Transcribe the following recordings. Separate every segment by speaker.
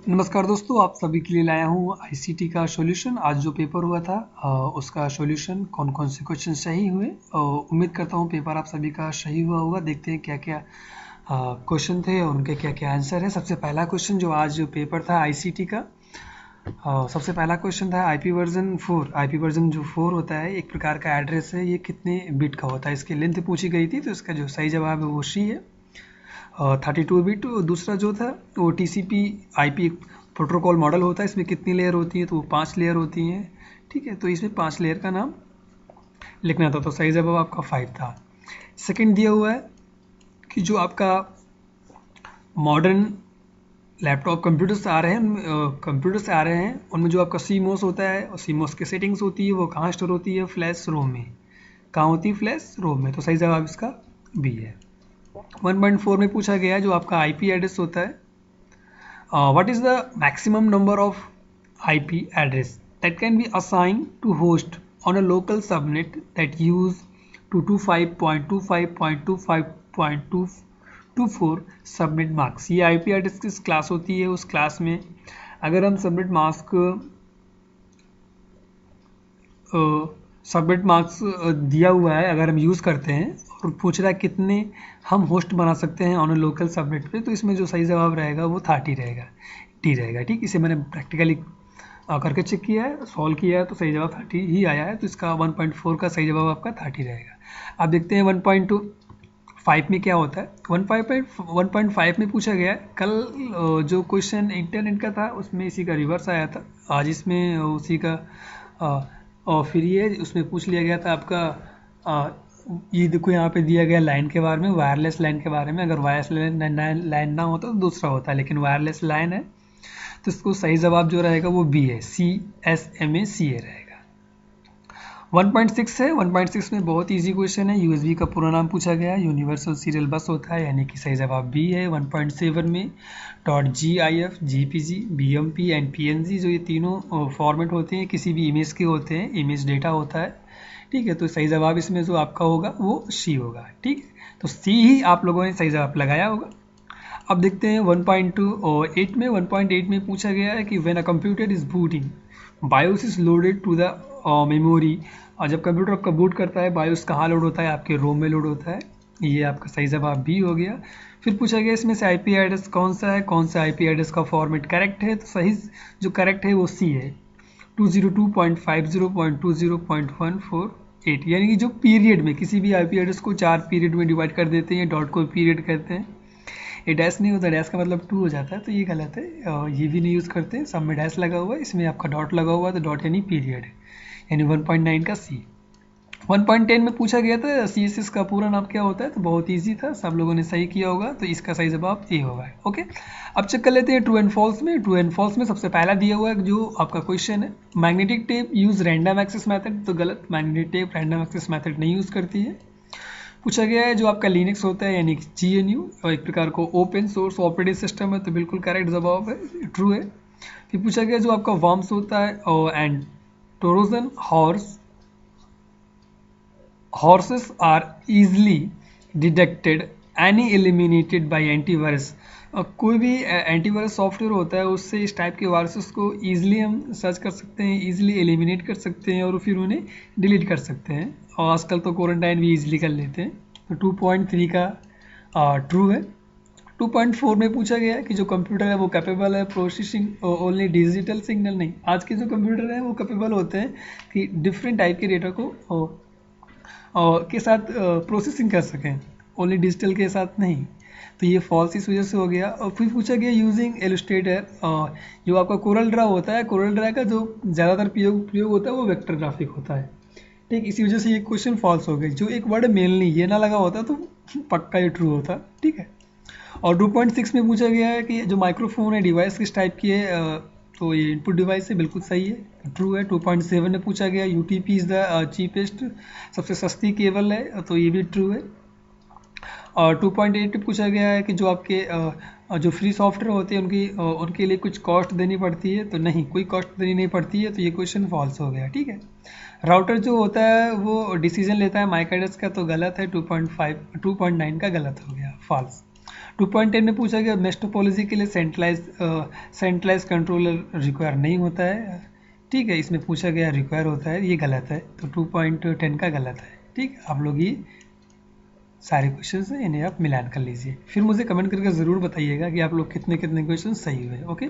Speaker 1: नमस्कार दोस्तों, आप सभी के लिए लाया हूँ आईसीटी का सॉल्यूशन। आज जो पेपर हुआ था उसका सॉल्यूशन कौन कौन से क्वेश्चन सही हुए। उम्मीद करता हूँ पेपर आप सभी का सही हुआ होगा। देखते हैं क्या क्या क्वेश्चन थे और उनके क्या क्या आंसर है। सबसे पहला क्वेश्चन जो आज जो पेपर था आईसीटी का, सबसे पहला क्वेश्चन था आईपी वर्जन 4। आईपी वर्जन जो 4 होता है एक प्रकार का एड्रेस है, ये कितने बिट का होता है, इसकी लेंथ पूछी गई थी। तो इसका जो सही जवाब है वो सी है, 32 बिट। दूसरा जो था वो टीसीपी आईपी प्रोटोकॉल मॉडल होता है, इसमें कितनी लेयर होती है, तो वो 5 लेयर होती हैं। ठीक है, तो इसमें 5 लेयर का नाम लिखना था, तो सही जवाब आपका 5 था। सेकंड दिया हुआ है कि जो आपका मॉडर्न लैपटॉप कंप्यूटर्स आ रहे हैं उनमें जो आपका सीमोस होता है और सीमोस की सेटिंग्स होती है वो कहाँ स्टोर होती है, फ्लैश रोम में। कहाँ होती है, फ्लैश रोम में। तो सही जवाब इसका बी है। 1.4 में पूछा गया है जो आपका आईपी एड्रेस होता है, what is the maximum number of IP address that can be assigned to host on a local subnet that use 225.25.25.224 subnet marks. ये आईपी एड्रेस किस क्लास होती है, उस क्लास में अगर हम सबनेट मार्क्स दिया हुआ है, अगर हम यूज़ करते हैं और पूछ रहा है कितने हम होस्ट बना सकते हैं ऑन अ लोकल सबनेट पे, तो इसमें जो सही जवाब रहेगा वो 30 रहेगा, टी रहेगा। ठीक, इसे मैंने प्रैक्टिकली करके चेक किया है, सॉल्व किया है, तो सही जवाब 30 ही आया है। तो इसका 1.4 का सही जवाब आपका 30 रहेगा। अब देखते हैं 1.5 में क्या होता है। 1.5 में पूछा गया है, कल जो क्वेश्चन इंटरनेट का था उसमें इसी का रिवर्स आया था, आज इसमें उसी का और फिर ये उसमें पूछ लिया गया था आपका ये देखो यहाँ पे दिया गया लाइन के बारे में, वायरलेस लाइन के बारे में। अगर वायरलेस लाइन ना होता तो दूसरा होता, लेकिन वायरलेस लाइन है तो इसको सही जवाब जो रहेगा वो बी है, CSMACA रहेगा। 1.6 है, 1.6 में बहुत इजी क्वेश्चन है। यूएसबी का पूरा नाम पूछा गया, यूनिवर्सल सीरियल बस होता है, यानी कि सही जवाब बी है। 1.7 में .gif, GPG, BMP and PNG जो ये तीनों फॉर्मेट होते हैं किसी भी इमेज के होते हैं, इमेज डेटा होता है। ठीक है, तो सही जवाब इसमें जो आपका होगा वो सी होगा। ठीक है, तो सी ही आप लोगों ने सही जवाब लगाया होगा। अब देखते हैं 1.8 में। 1.8 में पूछा गया है कि when a computer is booting BIOS is loaded to the memory. और जब कंप्यूटर आपका बूट करता है बायोस कहाँ लोड होता है, आपके रोम में लोड होता है। ये आपका सही जवाब बी हो गया। फिर पूछा गया इसमें से आईपी एड्रेस कौन सा है, कौन सा आईपी एड्रेस का फॉर्मेट करेक्ट है, तो सही जो करेक्ट है वो सी है, 202.50.20.148, यानी कि जो पीरियड में किसी भी आईपी एड्रेस को 4 पीरियड में डिवाइड कर देते हैं, डॉट को पीरियड कहते हैं। ये डैश नहीं होता, डैश का मतलब 2 हो जाता है, तो ये गलत है। ये भी नहीं यूज़ करते हैं, सब में डैश लगा हुआ है, इसमें आपका डॉट लगा हुआ है, तो डॉट यानी पीरियड है, यानी 1.9 का सी। 1.10 में पूछा गया था CSS का पूरा नाम क्या होता है, तो बहुत इजी था, सब लोगों ने सही किया होगा, तो इसका सही जवाब ए होगा। ओके, अब चेक कर लेते हैं ट्रू एंड फॉल्स में। ट्रू एंड फॉल्स में सबसे पहला दिया हुआ है जो आपका क्वेश्चन है, magnetic tape use random access method, तो गलत, magnetic tape random access method नहीं यूज़ करती है। पूछा गया है जो आपका लिनक्स होता है यानी कि GNU और एक प्रकार को ओपन सोर्स ऑपरेटिंग सिस्टम है, तो बिल्कुल करेक्ट जवाब है, ट्रू है। फिर पूछा गया जो आपका वर्म्स होता है and Trojan horses are easily detected any eliminated by antivirus। कोई भी एंटीवायरस सॉफ्टवेयर होता है उससे इस टाइप के वायरसेस को ईजिली हम सर्च कर सकते हैं, ईजिली एलिमिनेट कर सकते हैं और फिर उन्हें डिलीट कर सकते हैं, और आजकल तो क्वारंटाइन भी ईजिली कर लेते हैं। तो 2.3 का ट्रू है। 2.4 में पूछा गया है कि जो कंप्यूटर है वो कैपेबल है प्रोसेसिंग ओनली डिजिटल सिग्नल। नहीं, आज के जो कंप्यूटर हैं वो कैपेबल होते हैं कि डिफरेंट टाइप के डेटा को के साथ प्रोसेसिंग कर सकें, ओनली डिजिटल के साथ नहीं, तो ये फॉल्स इस वजह से हो गया। और फिर पूछा गया यूजिंग इलस्ट्रेटर, जो आपका कोरल ड्रा होता है, कोरल ड्रा का जो ज़्यादातर प्रयोग होता है वो वेक्टर ग्राफिक होता है। ठीक, इसी वजह से ये क्वेश्चन फॉल्स हो गई। जो एक वर्ड मेनली ये ना लगा होता तो पक्का ये ट्रू होता। ठीक है, और 2.6 में पूछा गया है कि जो माइक्रोफोन है डिवाइस किस टाइप की है, तो ये इनपुट डिवाइस है, बिल्कुल सही है, ट्रू है। 2.7 में पूछा गया UTP इज़ द चीपेस्ट, सबसे सस्ती केबल है, तो ये भी ट्रू है। और 2.8 में पूछा गया है कि जो आपके जो फ्री सॉफ्टवेयर होते हैं उनके लिए कुछ कॉस्ट देनी पड़ती है, तो नहीं, कोई कॉस्ट देनी नहीं पड़ती है, तो ये क्वेश्चन फॉल्स हो गया। ठीक है, राउटर जो होता है वो डिसीजन लेता है मैक एड्रेस का, तो गलत है, 2.9 का गलत हो गया, फॉल्स। 2.10 में पूछा गया मेश टोपोलॉजी के लिए सेंट्रलाइज कंट्रोलर रिक्वायर नहीं होता है, ठीक है। इसमें पूछा गया रिक्वायर होता है, ये गलत है, तो 2.10 का गलत है, ठीक। आप लोग ये सारे क्वेश्चंस हैं, इन्हें आप मिलान कर लीजिए, फिर मुझे कमेंट करके ज़रूर बताइएगा कि आप लोग कितने कितने क्वेश्चन सही हुए। ओके,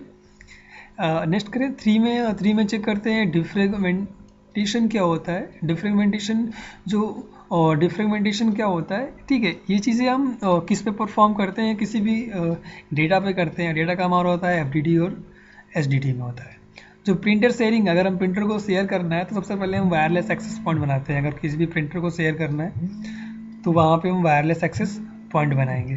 Speaker 1: नेक्स्ट करें 3 में चेक करते हैं डिफ्रेगमेंटेशन क्या होता है। डिफ्रेगमेंटेशन क्या होता है, ठीक है। ये चीज़ें हम किस पे परफॉर्म करते हैं, किसी भी डेटा पे करते हैं। डेटा का हमारा होता है एफडीडी और एसडीटी में होता है। जो प्रिंटर शेयरिंग, अगर हम प्रिंटर को शेयर करना है तो सबसे पहले हम वायरलेस एक्सेस पॉइंट बनाते हैं। अगर किसी भी प्रिंटर को शेयर करना है तो वहाँ पे हम वायरलेस एक्सेस पॉइंट बनाएंगे।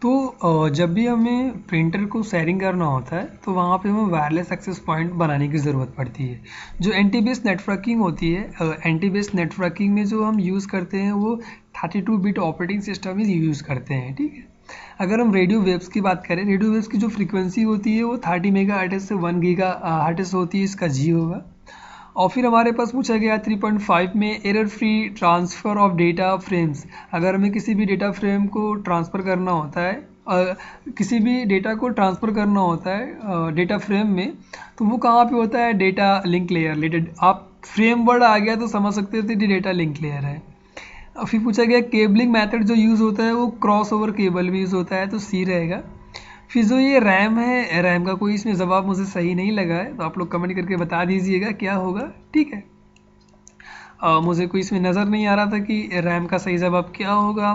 Speaker 1: तो जब भी हमें प्रिंटर को शेयरिंग करना होता है तो वहाँ पे हमें वायरलेस एक्सेस पॉइंट बनाने की ज़रूरत पड़ती है। जो एंटी बेस नेटवर्किंग होती है, एंटी बेस नेटवर्किंग में जो हम यूज़ करते हैं वो 32 बिट ऑपरेटिंग सिस्टम ही यूज़ करते हैं, ठीक है। अगर हम रेडियो वेव्स की बात करें, रेडियो वेव्स की जो फ्रीक्वेंसी होती है वो 30 मेगा हर्ट्ज़ से 1 गीगा हर्ट्ज़ होती है, इसका जी होगा। और फिर हमारे पास पूछा गया 3.5 में error free transfer of data frames. अगर हमें किसी भी डेटा फ्रेम को ट्रांसफ़र करना होता है, किसी भी डेटा को ट्रांसफ़र करना होता है डेटा फ्रेम में, तो वो कहाँ पे होता है, डेटा लिंक लेयर। आप फ्रेम वर्ड आ गया तो समझ सकते थे कि डेटा लिंक लेयर है। फिर पूछा गया केबलिंग मेथड जो यूज़ होता है वो क्रॉस ओवर केबल में यूज़ होता है, तो सी रहेगा। फिर जो ये रैम है, रैम का कोई इसमें जवाब मुझे सही नहीं लगा है, तो आप लोग कमेंट करके बता दीजिएगा क्या होगा, ठीक है। मुझे कोई इसमें नज़र नहीं आ रहा था कि रैम का सही जवाब क्या होगा।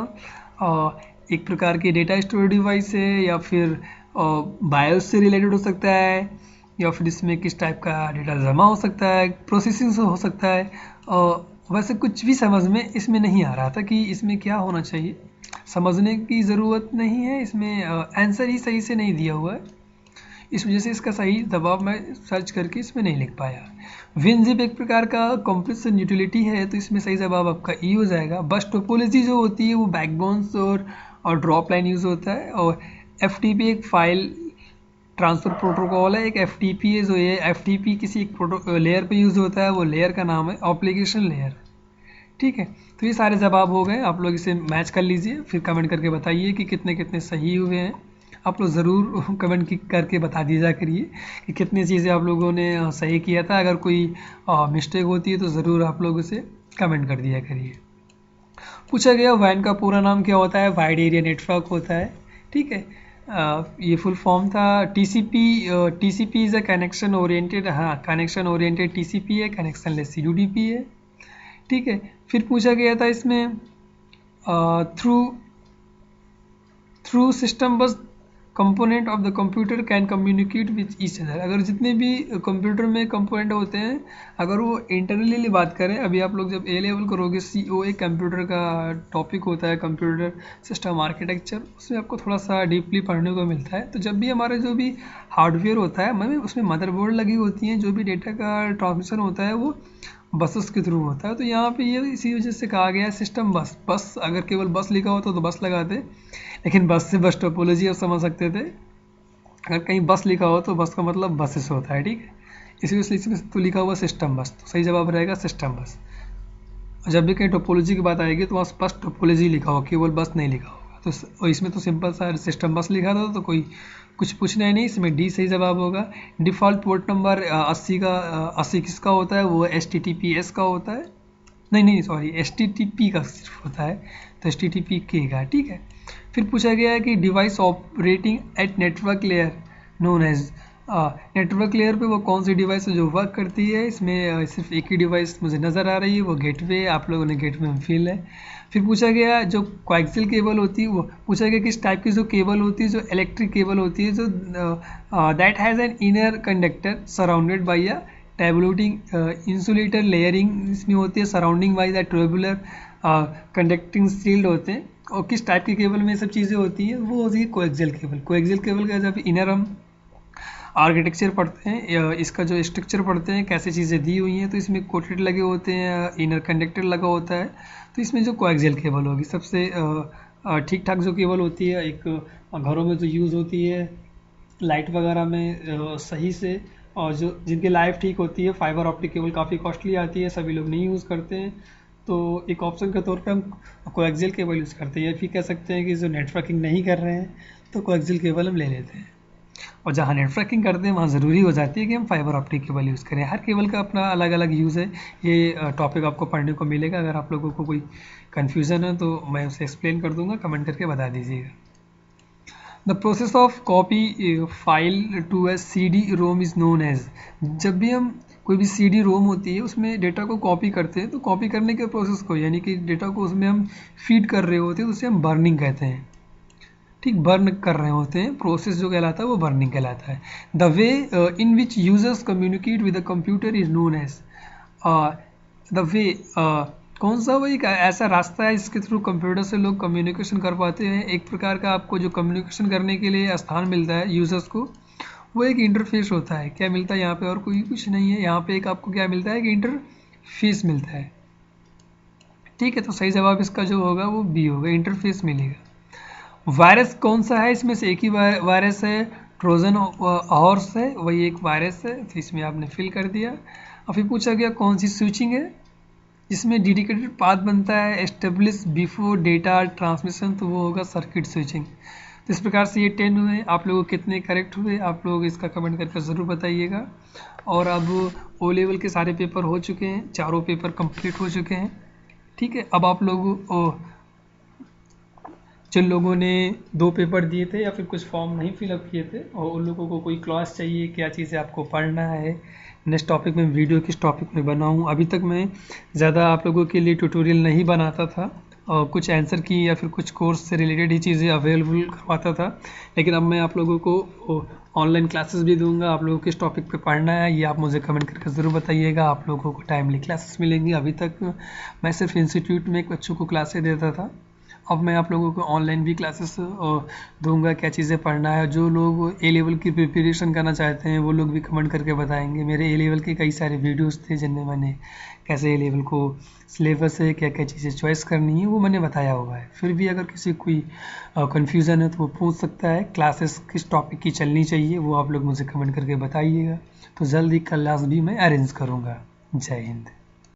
Speaker 1: एक प्रकार की डेटा स्टोरेज डिवाइस है, या फिर बायोस से रिलेटेड हो सकता है, या फिर इसमें किस टाइप का डेटा जमा हो सकता है, प्रोसेसिंग से हो सकता है। वैसे कुछ भी समझ में इसमें नहीं आ रहा था कि इसमें क्या होना चाहिए। समझने की ज़रूरत नहीं है, इसमें आंसर ही सही से नहीं दिया हुआ है, इस वजह से इसका सही जवाब मैं सर्च करके इसमें नहीं लिख पाया। विनजिप एक प्रकार का कंप्रेशन यूटिलिटी है, तो इसमें सही जवाब आपका ई हो जाएगा। बस टोपोलॉजी जो होती है वो बैकबोन्स और ड्रॉप लाइन यूज़ होता है। और एफटीपी एक फाइल ट्रांसफ़र प्रोटोकॉल है। एक एफटीपी है, जो ये एफटीपी किसी एक लेयर पे यूज़ होता है, वो लेयर का नाम है एप्लीकेशन लेयर, ठीक है। तो ये सारे जवाब हो गए, आप लोग इसे मैच कर लीजिए, फिर कमेंट करके बताइए कि कितने कितने सही हुए हैं। आप लोग ज़रूर कमेंट करके बता दीजिए करिए कि कितनी चीज़ें आप लोगों ने सही किया था। अगर कोई मिस्टेक होती है तो ज़रूर आप लोग उसे कमेंट कर दिया करिए। पूछा गया वैन का पूरा नाम क्या होता है, वाइड एरिया नेटवर्क होता है, ठीक है। ये फुल फॉर्म था TCP. TCP is a connection oriented, हाँ कनेक्शन ओरिएंटेड टीसीपी है, कनेक्शन लेस यूडीपी है, ठीक है। फिर पूछा गया था इसमें थ्रू सिस्टम बस component of the computer can communicate which each other. अगर जितने भी कंप्यूटर में कंपोनेंट होते हैं, अगर वो इंटरनली बात करें, अभी आप लोग जब ए लेवल करोगे, COA कंप्यूटर का टॉपिक होता है, कंप्यूटर सिस्टम आर्किटेक्चर, उसमें आपको थोड़ा सा डीपली पढ़ने को मिलता है। तो जब भी हमारे जो भी हार्डवेयर होता है, हमें उसमें मदरबोर्ड लगी होती हैं, जो भी डेटा का ट्रांसमिशन होता है वो बसेस के थ्रू होता है। तो यहाँ पे ये इसी वजह से कहा गया है सिस्टम बस। बस अगर केवल बस लिखा होता तो बस लगाते, लेकिन बस से बस टोपोलॉजी आप समझ सकते थे। अगर कहीं बस लिखा हो तो बस का मतलब बसेस होता है, ठीक है। इसी वजह से इसमें तो लिखा हुआ सिस्टम बस, तो सही जवाब रहेगा सिस्टम बस। जब भी कहीं टोपोलॉजी की बात आएगी तो वहाँ बस टोपोलॉजी लिखा हो, केवल बस नहीं लिखा होगा। तो इसमें तो सिंपल सा सिस्टम बस लिखा था, तो कोई कुछ पूछना ही नहीं, इसमें डी सही जवाब होगा। डिफ़ॉल्ट पोर्ट नंबर 80 किसका होता है, वो HTTPS का होता है। नहीं सॉरी, HTTP का सिर्फ होता है, तो HTTP के का, ठीक है। फिर पूछा गया है कि device operating at network layer known as, network layer पे वो कौन सी डिवाइस है जो वर्क करती है। इसमें सिर्फ एक ही डिवाइस मुझे नज़र आ रही है, वो गेटवे। आप लोगों ने गेटवे में फील है। फिर पूछा गया जो कोएक्सियल केबल होती है, वो पूछा गया किस टाइप की जो केबल होती है, जो इलेक्ट्रिक केबल होती है, जो that has an inner conductor surrounded by a tabulating insulator layering, इसमें होती है surrounding by the tubular conducting shield होते हैं। और किस टाइप की केबल में ये सब चीज़ें होती हैं, वो होती है कोएक्सियल केबल। कोएक्सियल केबल का जब इनर हम आर्किटेक्चर पढ़ते हैं, इसका जो स्ट्रक्चर पढ़ते हैं, कैसे चीज़ें दी हुई हैं, तो इसमें कोटेड लगे होते हैं, इनर कंडक्टर लगा होता है। तो इसमें जो कोएक्सियल केबल होगी सबसे ठीक ठाक जो केबल होती है, एक घरों में जो यूज़ होती है लाइट वगैरह में सही से, और जो जिनकी लाइफ ठीक होती है, फाइबर ऑप्टिक केबल काफ़ी कॉस्टली आती है, सभी लोग नहीं यूज़ करते हैं। तो एक ऑप्शन के तौर पे हम कोएक्सियल केबल यूज़ करते हैं, या फिर कह सकते हैं कि जो नेटवर्किंग नहीं कर रहे हैं तो कोएक्सियल केबल हम ले लेते हैं। और जहाँ नेटवर्किंग करते हैं वहाँ ज़रूरी हो जाती है कि हम फाइबर ऑप्टिक केबल यूज़ करें। हर केबल का अपना अलग अलग यूज़ है। ये टॉपिक आपको पढ़ने को मिलेगा। अगर आप लोगों को कोई कन्फ्यूज़न है तो मैं उसे एक्सप्लेन कर दूंगा, कमेंट करके बता दीजिएगा। The process of copy file to a CD-ROM is known as. जब भी हम कोई भी CD-ROM होती है उसमें डेटा को कॉपी करते हैं, तो कॉपी करने के प्रोसेस को, यानी कि डेटा को उसमें हम फीड कर रहे होते हैं, तो उसे हम बर्निंग कहते हैं। ठीक, बर्न कर रहे होते हैं, प्रोसेस जो कहलाता है वो बर्निंग कहलाता है। The way in which users communicate with the computer is known as. The way कौन सा वो एक ऐसा रास्ता है जिसके थ्रू कंप्यूटर से लोग कम्युनिकेशन कर पाते हैं। एक प्रकार का आपको जो कम्युनिकेशन करने के लिए स्थान मिलता है यूजर्स को, वो एक इंटरफेस होता है। क्या मिलता है यहाँ पे? और कोई कुछ नहीं है। यहाँ पे एक आपको क्या मिलता है कि इंटरफेस मिलता है। ठीक है, तो सही जवाब इसका जो होगा वो बी होगा, इंटरफेस मिलेगा। वायरस कौन सा है? इसमें से एक ही वायरस है, ट्रोजन हॉर्स है, वही एक वायरस है। तो इसमें आपने फिल कर दिया। और फिर पूछा गया कौन सी स्विचिंग है जिसमें डेडिकेटेड पाथ बनता है एस्टेब्लिश बिफोर डेटा ट्रांसमिशन, तो वो होगा सर्किट स्विचिंग। तो इस प्रकार से ये 10 हुए। आप लोगों कितने करेक्ट हुए आप लोग इसका कमेंट करके ज़रूर बताइएगा। और अब ओ लेवल के सारे पेपर हो चुके हैं, चारों पेपर कंप्लीट हो चुके हैं। ठीक है, अब आप लोग जिन लोगों ने 2 पेपर दिए थे या फिर कुछ फॉर्म नहीं फिलअप किए थे और उन लोगों को कोई क्लास चाहिए, क्या चीज़ें आपको पढ़ना है, नेक्स्ट टॉपिक में वीडियो किस टॉपिक में बनाऊं। अभी तक मैं ज़्यादा आप लोगों के लिए ट्यूटोरियल नहीं बनाता था और कुछ आंसर की या फिर कुछ कोर्स से रिलेटेड ही चीज़ें अवेलेबल करवाता था, लेकिन अब मैं आप लोगों को ऑनलाइन क्लासेस भी दूंगा। आप लोगों को किस टॉपिक पे पढ़ना है ये आप मुझे कमेंट करके ज़रूर बताइएगा। आप लोगों को टाइमली क्लासेस मिलेंगी। अभी तक मैं सिर्फ इंस्टीट्यूट में एक बच्चों को क्लासेस देता था, अब मैं आप लोगों को ऑनलाइन भी क्लासेस दूंगा, क्या चीज़ें पढ़ना है। जो लोग ए लेवल की प्रिपरेशन करना चाहते हैं वो लोग भी कमेंट करके बताएंगे। मेरे ए लेवल के कई सारे वीडियोस थे जिनमें मैंने कैसे ए लेवल को सिलेबस है, क्या क्या चीज़ें चॉइस करनी है, वो मैंने बताया हुआ है। फिर भी अगर किसी कोई कन्फ्यूज़न है तो वो पूछ सकता है। क्लासेस किस टॉपिक की चलनी चाहिए वो आप लोग मुझे कमेंट करके बताइएगा। तो जल्द ही क्लास भी मैं अरेंज करूँगा। जय हिंद।